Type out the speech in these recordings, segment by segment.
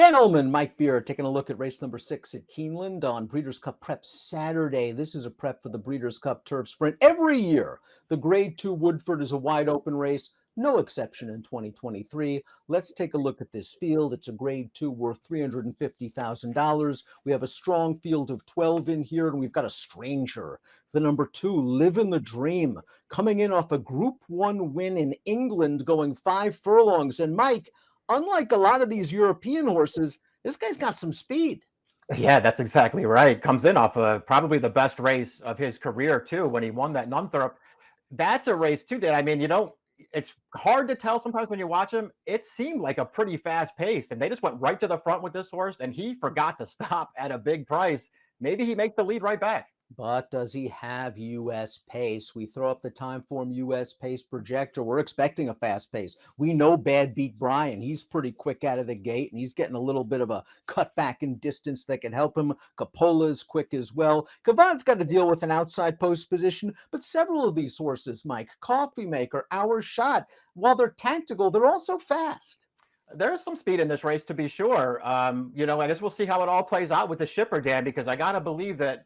Dan Illman, Mike Beer, taking a look at race number 6 at Keeneland on Breeders' Cup Prep Saturday. This is a prep for the Breeders' Cup Turf Sprint. Every year, the Grade 2 Woodford is a wide open race, no exception in 2023. Let's take a look at this field. It's a Grade 2 worth $350,000. We have a strong field of 12 in here, and we've got a stranger. The number 2, Livin' the Dream, coming in off a Group 1 win in England, going 5 furlongs. And Mike, unlike a lot of these European horses, this guy's got some speed. Yeah, that's exactly right. Comes in off of probably the best race of his career, too, when he won that Nunthorpe. That's a race, too, Dan. I mean, it's hard to tell sometimes when you watch him. It seemed like a pretty fast pace, and they just went right to the front with this horse, and he forgot to stop at a big price. Maybe he makes the lead right back. But does he have U.S. pace? We throw up the Timeform U.S. pace projector. We're expecting a fast pace. We know Bad Beat Brian. He's pretty quick out of the gate, and he's getting a little bit of a cutback in distance that can help him. Capola's quick as well. Cavan's got to deal with an outside post position, but several of these horses, Mike, Coffee Maker, Our Shot, while they're tactical, they're also fast. There's some speed in this race, to be sure. I guess we'll see how it all plays out with the shipper, Dan, because I got to believe that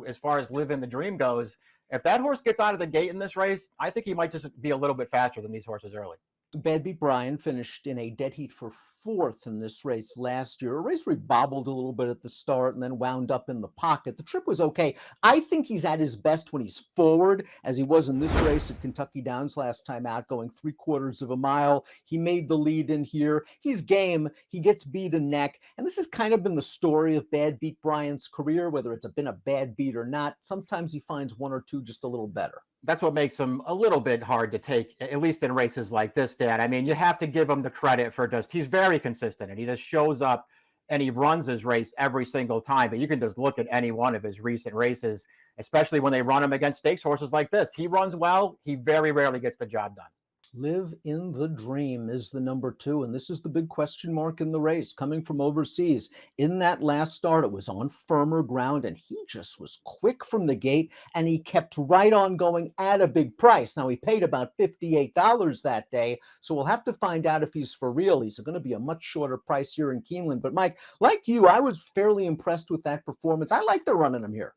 as far as Livin' the Dream goes, if that horse gets out of the gate in this race, I think he might just be a little bit faster than these horses early. Bad Beat Brian finished in a dead heat for 4th in this race last year. A race where he bobbled a little bit at the start and then wound up in the pocket. The trip was okay. I think he's at his best when he's forward, as he was in this race at Kentucky Downs last time out, going 3/4 of a mile. He made the lead in here. He's game. He gets beat in neck. And this has kind of been the story of Bad Beat Brian's career, whether it's been a bad beat or not. Sometimes he finds one or two just a little better. That's what makes him a little bit hard to take, at least in races like this, Dan. I mean, you have to give him the credit for he's very consistent, and he just shows up and he runs his race every single time. But you can just look at any one of his recent races, especially when they run him against stakes horses like this. He runs well. He very rarely gets the job done. Live in the Dream is the number 2, and this is the big question mark in the race, coming from overseas. In that last start, it was on firmer ground, and he just was quick from the gate, and he kept right on going at a big price. Now, he paid about $58 that day, so we'll have to find out if he's for real. He's going to be a much shorter price here in Keeneland. But, Mike, like you, I was fairly impressed with that performance. I like the running him here.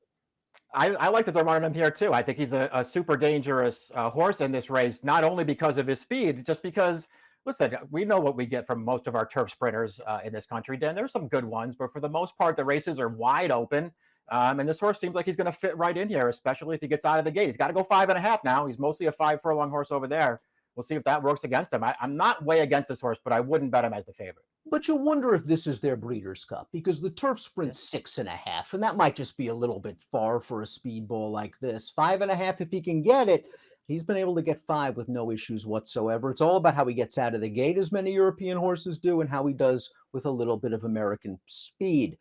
I like that they're running him here, too. I think he's a super dangerous horse in this race, not only because of his speed, just because, listen, we know what we get from most of our turf sprinters in this country, Dan. There's some good ones, but for the most part, the races are wide open. And this horse seems like he's going to fit right in here, especially if he gets out of the gate. He's got to go 5.5 now. He's mostly a 5 furlong horse over there. We'll see if that works against him. I'm not way against this horse, but I wouldn't bet him as the favorite. But you wonder if this is their Breeders' Cup, because the turf sprint's 6.5, and that might just be a little bit far for a speedball like this. 5.5, if he can get it. He's been able to get 5 with no issues whatsoever. It's all about how he gets out of the gate, as many European horses do, and how he does with a little bit of American speed.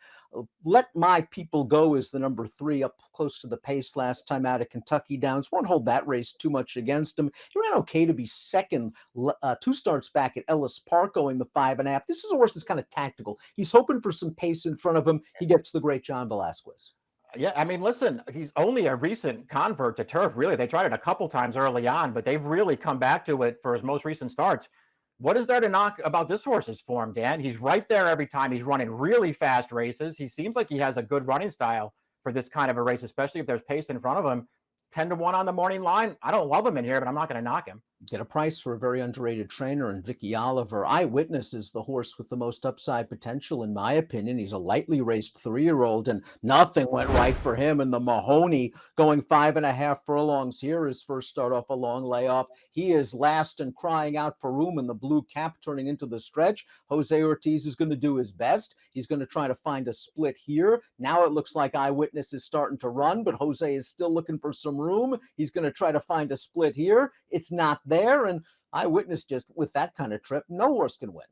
Let My People Go is the number 3, up close to the pace last time out at Kentucky Downs. Won't hold that race too much against him. He ran okay to be second 2 starts back at Ellis Park, going the 5.5. This is a horse that's kind of tactical. He's hoping for some pace in front of him. He gets the great John Velasquez. Yeah, I mean, listen, he's only a recent convert to turf, really. They tried it a couple times early on, but they've really come back to it for his most recent starts. What is there to knock about this horse's form, Dan? He's right there every time. He's running really fast races. He seems like he has a good running style for this kind of a race, especially if there's pace in front of him. 10-1 on the morning line. I don't love him in here, but I'm not going to knock him. Get a price for a very underrated trainer in Vicky Oliver. Eyewitness is the horse with the most upside potential, in my opinion. He's a lightly raced 3-year-old, and nothing went right for him in the Mahoney, going 5.5 furlongs here. His first start off a long layoff. He is last and crying out for room in the blue cap, turning into the stretch. Jose Ortiz is going to do his best. He's going to try to find a split here. Now it looks like Eyewitness is starting to run, but Jose is still looking for some room. He's going to try to find a split here. It's not there, and Eyewitness, just with that kind of trip, no horse can win.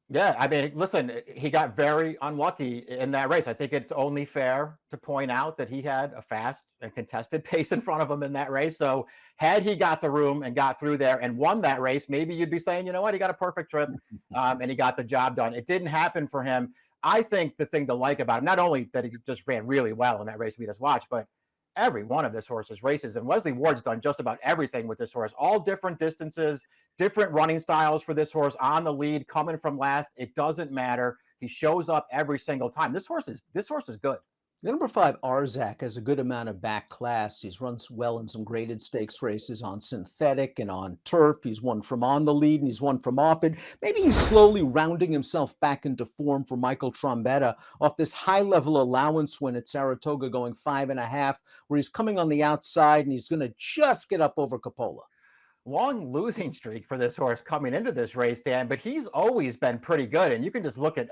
Yeah, I mean, listen, he got very unlucky in that race. I think it's only fair to point out that he had a fast and contested pace in front of him in that race. So had he got the room and got through there and won that race, maybe you'd be saying, you know what, he got a perfect trip and he got the job done. It didn't happen for him. I think the thing to like about him, not only that he just ran really well in that race we just watched, but every one of this horse's races. And Wesley Ward's done just about everything with this horse, all different distances, different running styles for this horse on the lead, coming from last. It doesn't matter. He shows up every single time. This horse is good. The number 5, Arzak, has a good amount of back class. He's run well in some graded stakes races on synthetic and on turf. He's won from on the lead and he's won from off it. Maybe he's slowly rounding himself back into form for Michael Trombetta off this high-level allowance win at Saratoga going 5.5, where he's coming on the outside and he's going to just get up over Coppola. Long losing streak for this horse coming into this race, Dan, but he's always been pretty good. And you can just look at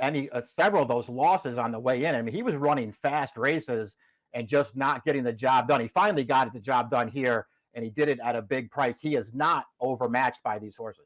several of those losses on the way in. I mean, he was running fast races and just not getting the job done. He finally got the job done here, and he did it at a big price. He is not overmatched by these horses.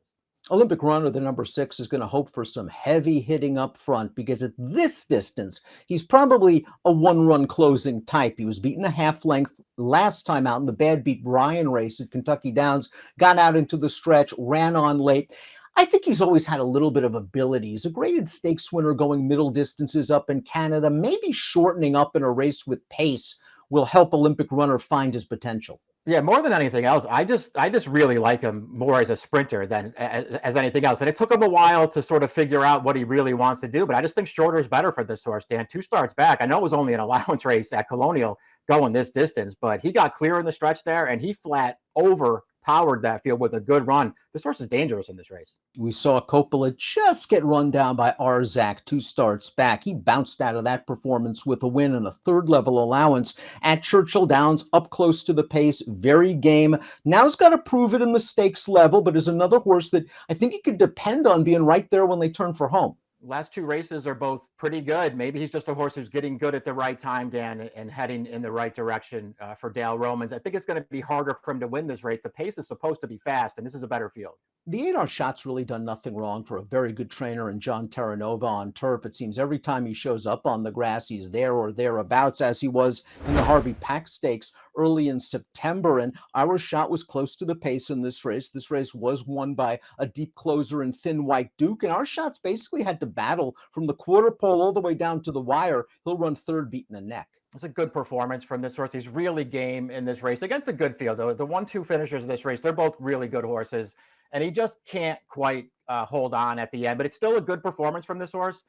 Olympic Runner, the number 6, is going to hope for some heavy hitting up front because at this distance, he's probably a one-run closing type. He was beaten a half length last time out in the Bad Beat Brian race at Kentucky Downs, got out into the stretch, ran on late. I think he's always had a little bit of ability. He's a graded stakes winner going middle distances up in Canada. Maybe shortening up in a race with pace will help Olympic Runner find his potential. Yeah, more than anything else, I just really like him more as a sprinter than as anything else. And it took him a while to sort of figure out what he really wants to do, but I just think shorter is better for this horse, Dan. 2 starts back. I know it was only an allowance race at Colonial going this distance, but he got clear in the stretch there, and he flat overpowered that field with a good run. This horse is dangerous in this race. We saw Coppola just get run down by Arzak 2 starts back. He bounced out of that performance with a win and a 3rd level allowance at Churchill Downs, up close to the pace, very game. Now he's got to prove it in the stakes level, but is another horse that I think he could depend on being right there when they turn for home. Last 2 races are both pretty good. Maybe he's just a horse who's getting good at the right time, Dan, and heading in the right direction for Dale Romans. I think it's going to be harder for him to win this race. The pace is supposed to be fast, and this is a better field. The 8 Shot's really done nothing wrong for a very good trainer in John Terranova on turf. It seems every time he shows up on the grass, he's there or thereabouts, as he was in the Harvey Pack Stakes early in September. And Our Shot was close to the pace in this race. This race was won by a deep closer in Thin White Duke. And Our Shot's basically had to battle from the quarter pole all the way down to the wire. He'll run 3rd beating a neck. It's a good performance from this horse. He's really game in this race against a good field. Though the 1-2 finishers of this race, they're both really good horses. And he just can't quite hold on at the end. But it's still a good performance from this horse.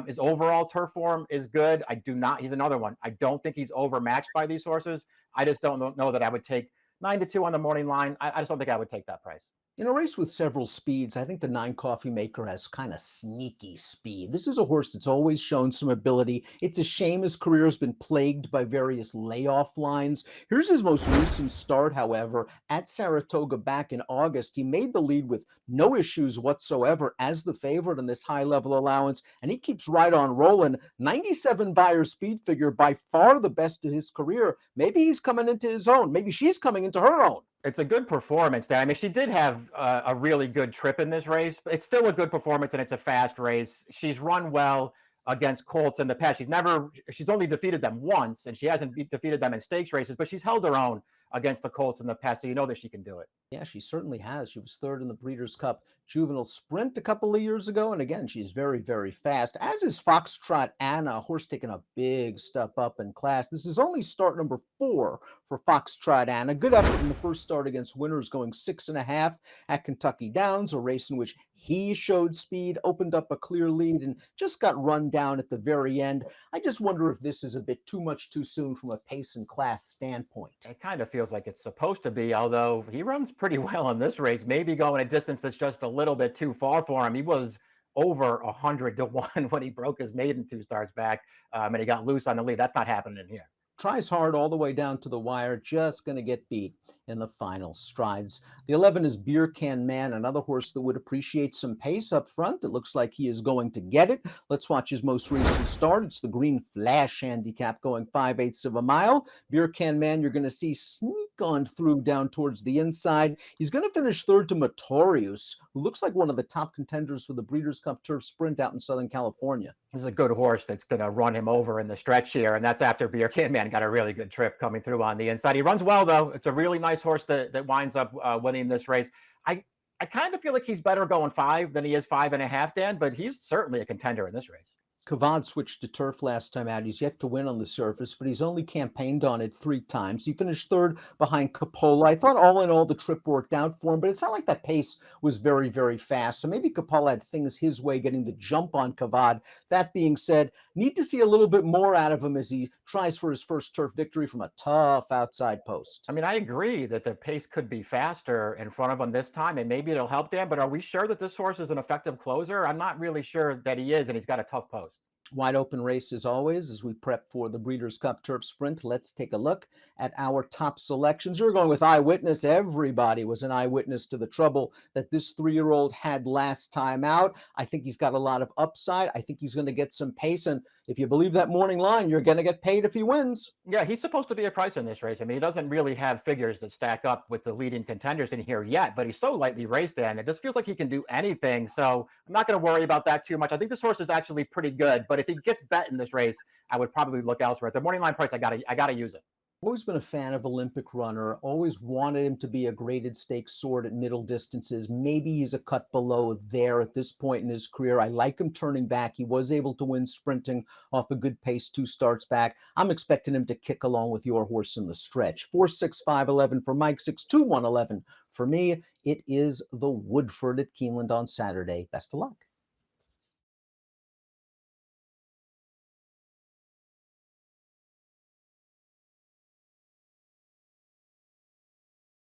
His overall turf form is good. He's another one. I don't think he's overmatched by these horses. I just don't know that I would take 9-2 on the morning line. I just don't think I would take that price. In a race with several speeds, I think the 9 Coffee Maker has kind of sneaky speed. This is a horse that's always shown some ability. It's a shame his career has been plagued by various layoff lines. Here's his most recent start, however, at Saratoga back in August. He made the lead with no issues whatsoever as the favorite in this high-level allowance, and he keeps right on rolling. 97 Beyer speed figure, by far the best in his career. Maybe he's coming into his own. Maybe she's coming into her own. It's a good performance, Dan. I mean, she did have a really good trip in this race, but it's still a good performance, and it's a fast race. She's run well against colts in the past. She's only defeated them once, and she hasn't defeated them in stakes races, but she's held her own against the colts in the past, so you know that she can do it. Yeah, she certainly has. She was 3rd in the Breeders' Cup Juvenile Sprint a couple of years ago. And again, she's very, very fast, as is Foxtrot Anna, a horse taking a big step up in class. This is only start number 4 for Foxtrot Anna. Good effort in the first start against winners, going 6.5 at Kentucky Downs, a race in which he showed speed, opened up a clear lead, and just got run down at the very end. I just wonder if this is a bit too much too soon from a pace and class standpoint. It kind of feels like it's supposed to be, although he runs pretty well in this race, maybe going a distance that's just a little bit too far for him. He was over 100-1 when he broke his maiden 2 starts back, and he got loose on the lead. That's not happening here. Tries hard all the way down to the wire, just going to get beat in the final strides. The 11 is Beer Can Man, another horse that would appreciate some pace up front. It looks like he is going to get it. Let's watch his most recent start. It's the Green Flash handicap going 5/8 of a mile. Beer Can Man, you're going to see sneak on through down towards the inside. He's going to finish 3rd to Motorius, who looks like one of the top contenders for the Breeders' Cup Turf Sprint out in Southern California. This is a good horse that's going to run him over in the stretch here, and that's after Beer Can Man got a really good trip coming through on the inside. He runs well, though. It's a really nice horse that winds up winning this race. I kind of feel like he's better going 5 than he is 5.5, Dan, but he's certainly a contender in this race. Kavad switched to turf last time out. He's yet to win on the surface, but he's only campaigned on it 3 times. He finished third behind Coppola. I thought all in all the trip worked out for him, but it's not like that pace was very, very fast. So maybe Coppola had things his way getting the jump on Kavad. That being said, need to see a little bit more out of him as he tries for his first turf victory from a tough outside post. I mean, I agree that the pace could be faster in front of him this time, and maybe it'll help Dan. But are we sure that this horse is an effective closer? I'm not really sure that he is, and he's got a tough post. Wide open race as always as we prep for the Breeders' Cup Turf Sprint. Let's take a look at our top selections. You're going with Eyewitness. Everybody was an eyewitness to the trouble that this 3-year-old had last time out. I think he's got a lot of upside. I think he's going to get some pace. And if you believe that morning line, you're going to get paid if he wins. Yeah, he's supposed to be a price in this race. I mean, he doesn't really have figures that stack up with the leading contenders in here yet, but he's so lightly raced in. It just feels like he can do anything. So I'm not going to worry about that too much. I think this horse is actually pretty good, but if he gets bet in this race, I would probably look elsewhere. At the morning line price, I gotta use it. Always been a fan of Olympic Runner. Always wanted him to be a graded stakes sort at middle distances. Maybe he's a cut below there at this point in his career. I like him turning back. He was able to win sprinting off a good pace 2 starts back. I'm expecting him to kick along with your horse in the stretch. 4, 6, 5, 11 for Mike, 6, 2, 1, 11 for me. It is the Woodford at Keeneland on Saturday. Best of luck.